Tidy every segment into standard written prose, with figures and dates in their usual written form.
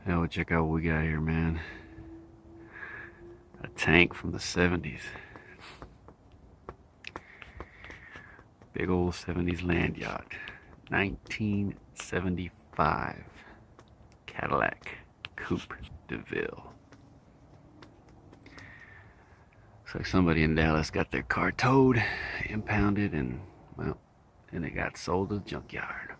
Hell, check out what we got here, man. A tank from the 70s. Big old 70s land yacht. 1975 Cadillac Coupe DeVille. Looks like somebody in Dallas got their car towed, impounded, and, well, and it got sold to the junkyard.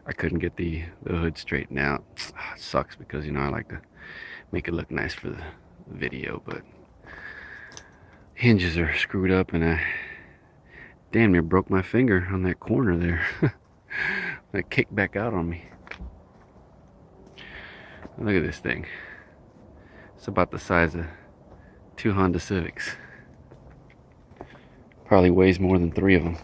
I couldn't get the hood straightened out. It sucks because, you know, I like to make it look nice for the video, but hinges are screwed up and I damn near broke my finger on that corner there. That kicked back out on me. Look at this thing. It's about the size of 2 Honda Civics. Probably weighs more than 3 of them.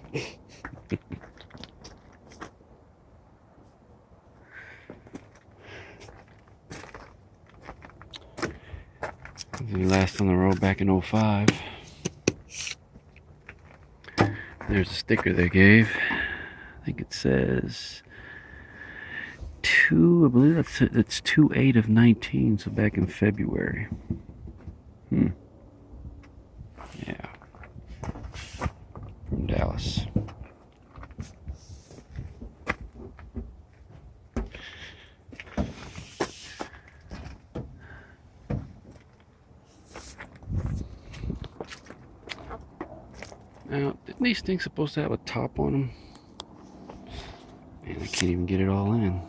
The last on the road back in 05. There's a sticker they gave. I think it says 2, I believe it's 2/8 of 19, so back in February. Yeah. From Dallas. Now, didn't these things supposed to have a top on them? Man, I can't even get it all in.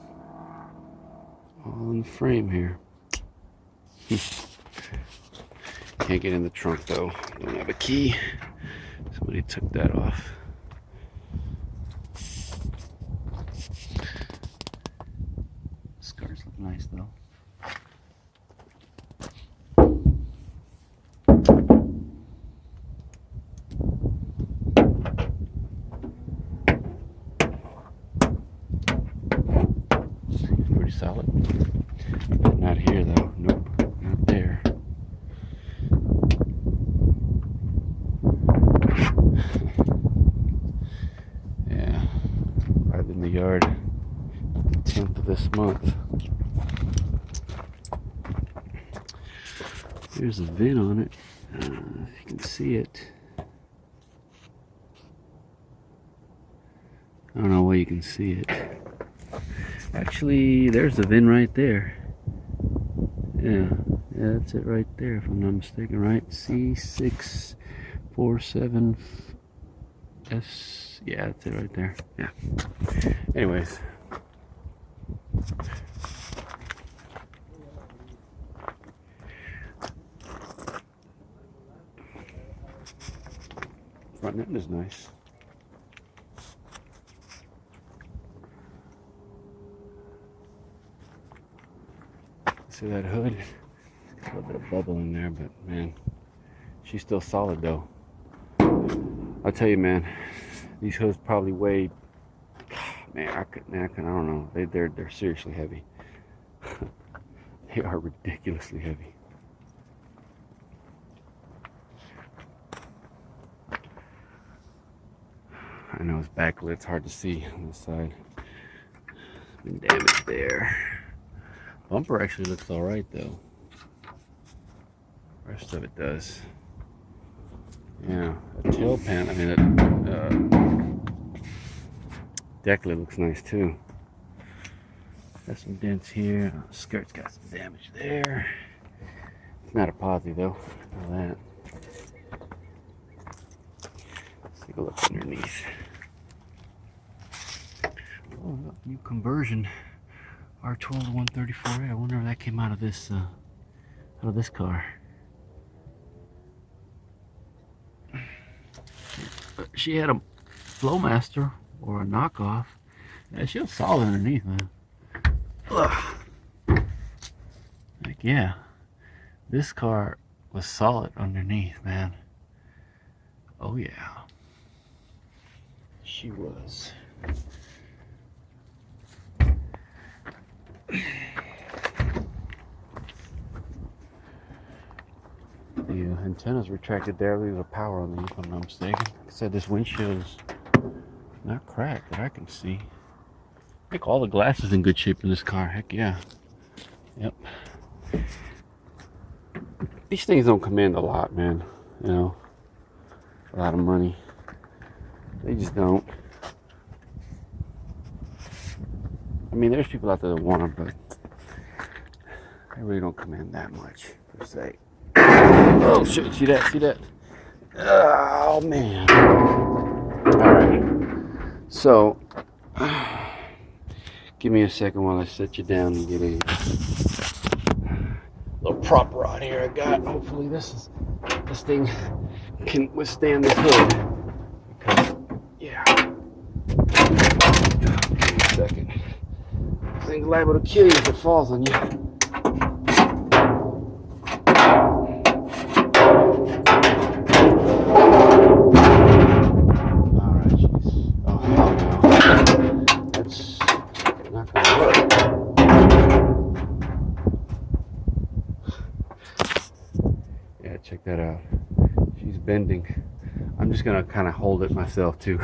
All in the frame here. Can't get in the trunk though. Don't have a key. Somebody took that off. Skirts look nice though. Pretty solid. Not here though. Nope, not there. Yeah, arrived in the yard 10th of this month. There's a VIN on it. If you can see it. I don't know where you can see it. Actually, there's the VIN right there. Yeah, that's it right there, if I'm not mistaken, right? C647S. Yeah, that's it right there. Yeah. Anyways. Front end is nice. See that hood? A little bit of bubble in there, but man, she's still solid though. I'll tell you, man, these hoods probably weigh, man, I don't know. They're seriously heavy. They are ridiculously heavy. I know it's backlit, it's hard to see on this side. Been damaged there. Bumper actually looks alright though. Rest of it does. Yeah, the tail pan, I mean, that deck lid looks nice too. Got some dents here. Skirt's got some damage there. It's not a posi though. All that. Let's take a look underneath. Oh, look, new conversion. R12 to 134A. I wonder if that came out of this car. She had a Flowmaster or a knockoff. Yeah, she was solid underneath, man. Ugh. Like, yeah, this car was solid underneath, man. Oh yeah, she was. The antenna's retracted there. Leaves a power on the, if I'm not mistaken. Like I said, this windshield is not cracked that I can see. I think all the glass is in good shape in this car. Heck yeah. Yep. These things don't command a lot, man. You know, a lot of money. They just don't. I mean, there's people out there that want them, but they really don't command that much, per se. Oh, shit. See that? See that? Oh, man. All right. So, give me a second while I set you down and get a little prop rod here I got. Hopefully this thing can withstand this hood. Because, yeah. Give me a second. This thing's liable to kill you if it falls on you. Alright, jeez. Oh, hell no. That's not gonna work. Yeah, check that out. She's bending. I'm just gonna kind of hold it myself too.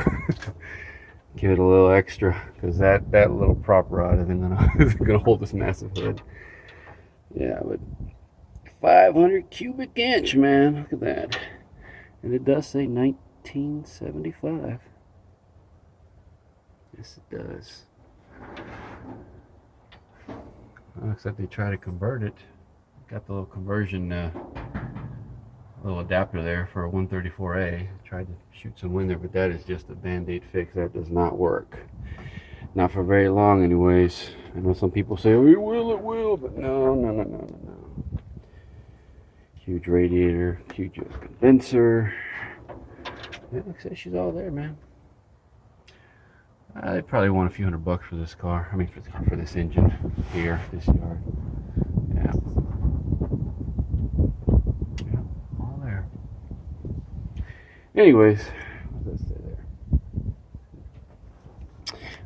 Give it a little extra, because that little prop rod isn't gonna hold this massive hood. Yeah, but 500 cubic inch, man. Look at that. And it does say 1975. Yes, it does. Looks like they try to convert it. Got the little conversion, little adapter there for a 134A. Tried to shoot some wind there, but that is just a band-aid fix. That does not work. Not for very long, anyways. I know some people say, oh, it will, but no. Huge radiator, huge condenser. Yeah, looks like she's all there, man. They probably want a few $100 for this car. I mean, for this engine here, this yard. Yeah. Yeah, all there. Anyways, let's stay there.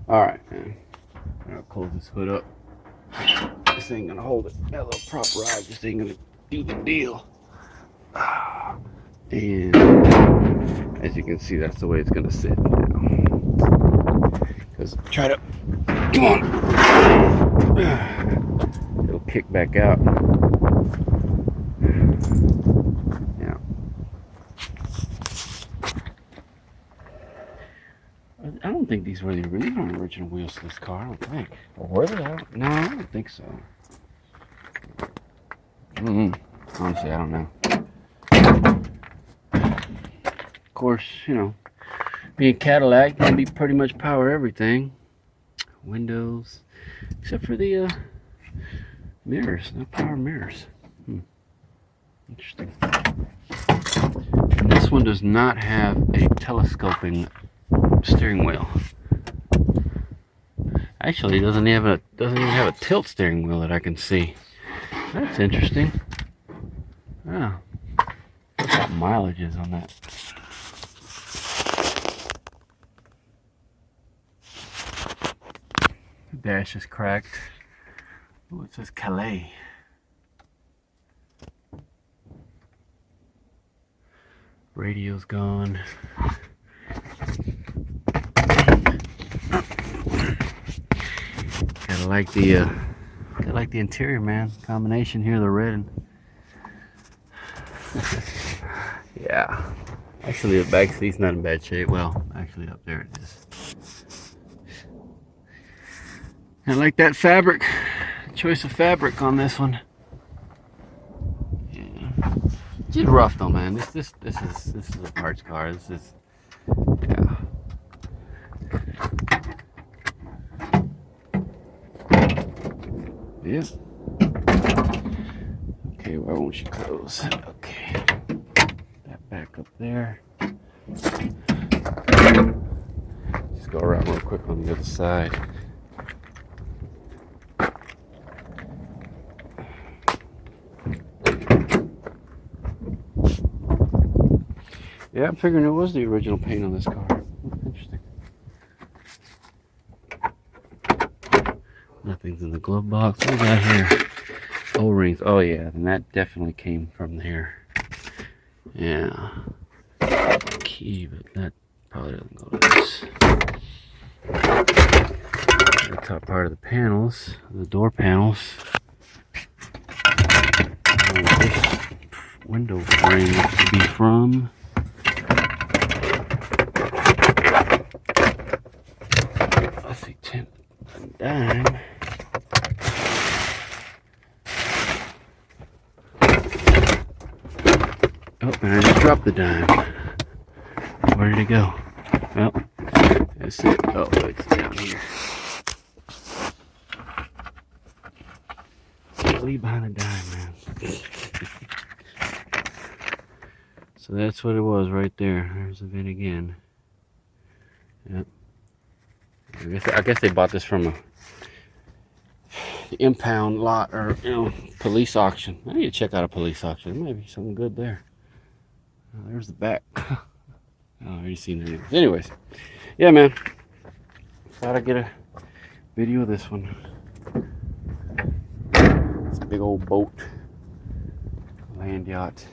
All right, man. I'll close this hood up. This ain't gonna hold it. That little prop rod just ain't gonna do the deal. And as you can see, that's the way it's gonna sit now. Because try to, come on, it'll kick back out. Yeah. I don't think these were the original wheels to this car. I don't think. Or were they? No, I don't think so. Honestly, I don't know. Of course, you know, being Cadillac, can be pretty much power everything. Windows, except for the mirrors. No power mirrors. Interesting. And this one does not have a telescoping steering wheel. Actually, it doesn't even have a tilt steering wheel that I can see. That's interesting. Oh, what mileage is on that? The dash is cracked. Oh, it says Calais. Radio's gone. Gotta like the interior, man. Combination here, the red and yeah. Actually, the back seat's not in bad shape. Well, actually, up there it is. I like that fabric. Choice of fabric on this one. Yeah. It's rough though, man. This is a parts car. This is, yeah. Yeah. Okay, why won't you close? Okay. That back up there. Just go around real quick on the other side. Yeah, I'm figuring it was the original paint on this car. Interesting. Nothing's in the glove box. What do we got here? O-rings. Oh yeah, and that definitely came from here. Yeah. Key, but that probably doesn't go to this. top part of the panels, the door panels. This window frame looks to be from. Let's see, 10 dime. Oh, and I just dropped the dime. Where did it go? Well, that's it. Oh, it's down here. Leave behind a dime, man. So that's what it was right there. There's the VIN again. Yep. I guess they bought this from a impound lot, or police auction. I need to check out a police auction. There might be something good there. Oh, there's the back. Oh, I already seen it. Anyways, yeah, man. Thought I'd get a video of this one. It's a big old boat, land yacht.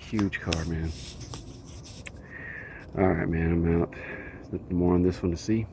Huge car, man. All right, man. I'm out. There's nothing more on this one to see.